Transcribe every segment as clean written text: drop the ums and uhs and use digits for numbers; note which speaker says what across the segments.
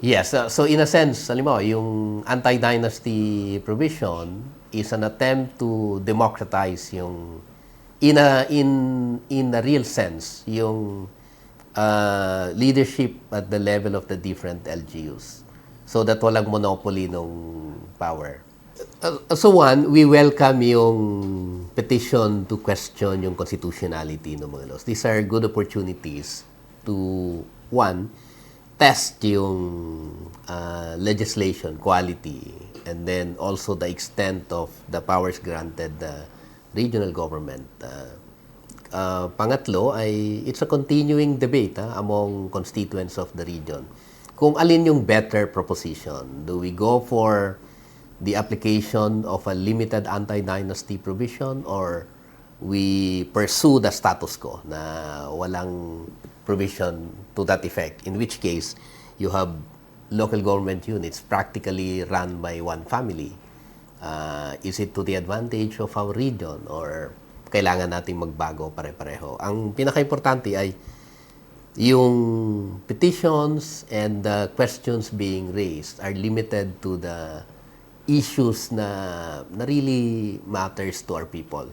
Speaker 1: Yes, so in a sense, halimbawa, yung anti-dynasty provision is an attempt to democratize yung in a real sense yung leadership at the level of the different LGUs so that walang monopoly ng power. So one, we welcome yung petition to question yung constitutionality ng mga laws. These are good opportunities to, one, test yung legislation quality and then also the extent of the powers granted the regional government. Pangatlo ay it's a continuing debate among constituents of the region. Kung alin yung better proposition, do we go for the application of a limited anti-dynasty provision or we pursue the status quo na walang provision to that effect, in which case you have local government units practically run by one family. Is it to the advantage of our region or kailangan nating magbago pare-pareho? Ang pinaka-importante ay yung petitions and the questions being raised are limited to the issues na really matters to our people.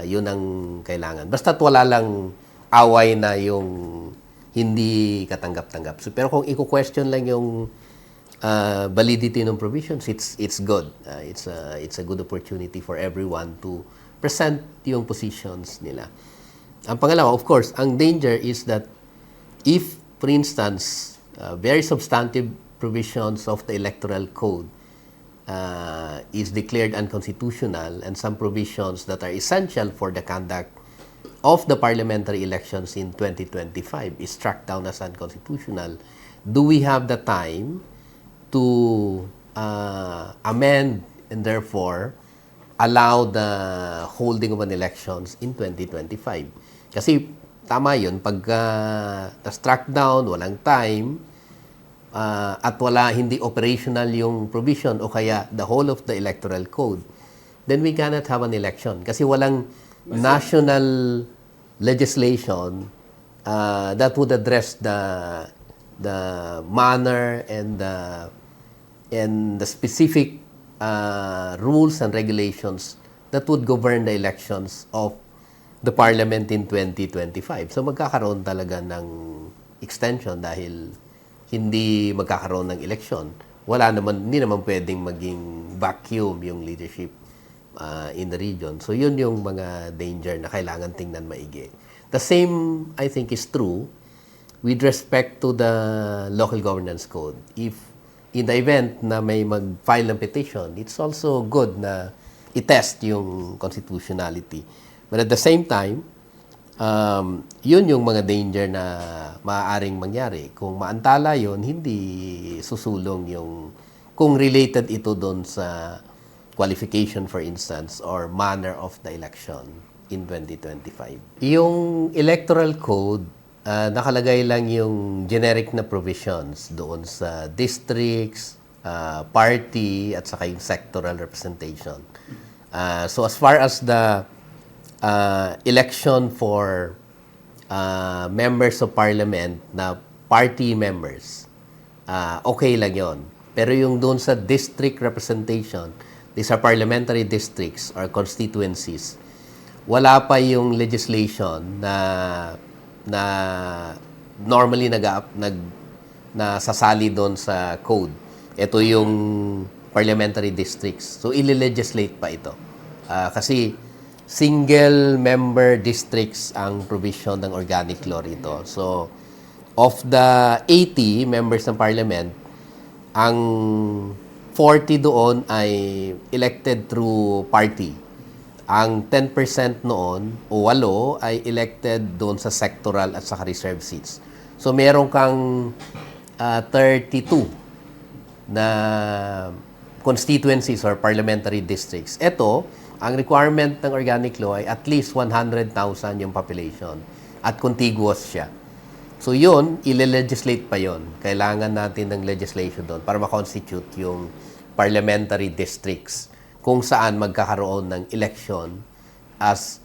Speaker 1: Yun ang kailangan. Basta't wala lang away na yung hindi katanggap-tanggap. So, pero kung i-question lang yung validity ng provisions, it's good. It's a good opportunity for everyone to present yung positions nila. Ang pangalawa, of course, ang danger is that if, for instance, very substantive provisions of the electoral code is declared unconstitutional and some provisions that are essential for the conduct of the parliamentary elections in 2025 is struck down as unconstitutional, do we have the time to amend and therefore allow the holding of an elections in 2025? Kasi tama yun, pag na-struck down, walang time, at hindi operational yung provision o kaya the whole of the electoral code, then we cannot have an election. Kasi walang national legislation that would address the manner and the specific rules and regulations that would govern the elections of the parliament in 2025. So magkakaroon talaga ng extension dahil hindi magkakaroon ng eleksyon. Hindi naman pwedeng maging vacuum yung leadership in the region. So yun yung mga danger na kailangan tingnan maigi. The same, I think, is true with respect to the local governance code. If in the event na may mag-file ng petition, it's also good na i-test yung constitutionality. But at the same time, yun yung mga danger na maaaring mangyari. Kung maantala yun, hindi susulong yung kung related ito doon sa qualification, for instance, or manner of the election in 2025. Yung electoral code, nakalagay lang yung generic na provisions doon sa districts, party, at saka yung sectoral representation. So as far as the election for members of parliament na party members, okay lang yon. Pero yung doon sa district representation, these are parliamentary districts or constituencies, wala pa yung legislation na normally sasali doon sa code. Ito yung parliamentary districts. So, ili-legislate pa ito. Kasi single member districts ang provision ng organic law rito. So, of the 80 members ng parliament, ang 40 doon ay elected through party. Ang 10% noon, o 8, ay elected doon sa sectoral at saka reserve seats. So, meron kang 32 na constituencies or parliamentary districts. Ito, ang requirement ng organic law ay at least 100,000 yung population at contiguous siya. So yun, ile-legislate pa yun. Kailangan natin ng legislation doon para ma-constitute yung parliamentary districts kung saan magkakaroon ng election as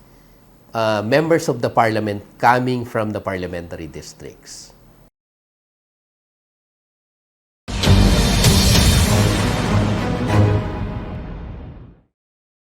Speaker 1: members of the parliament coming from the parliamentary districts.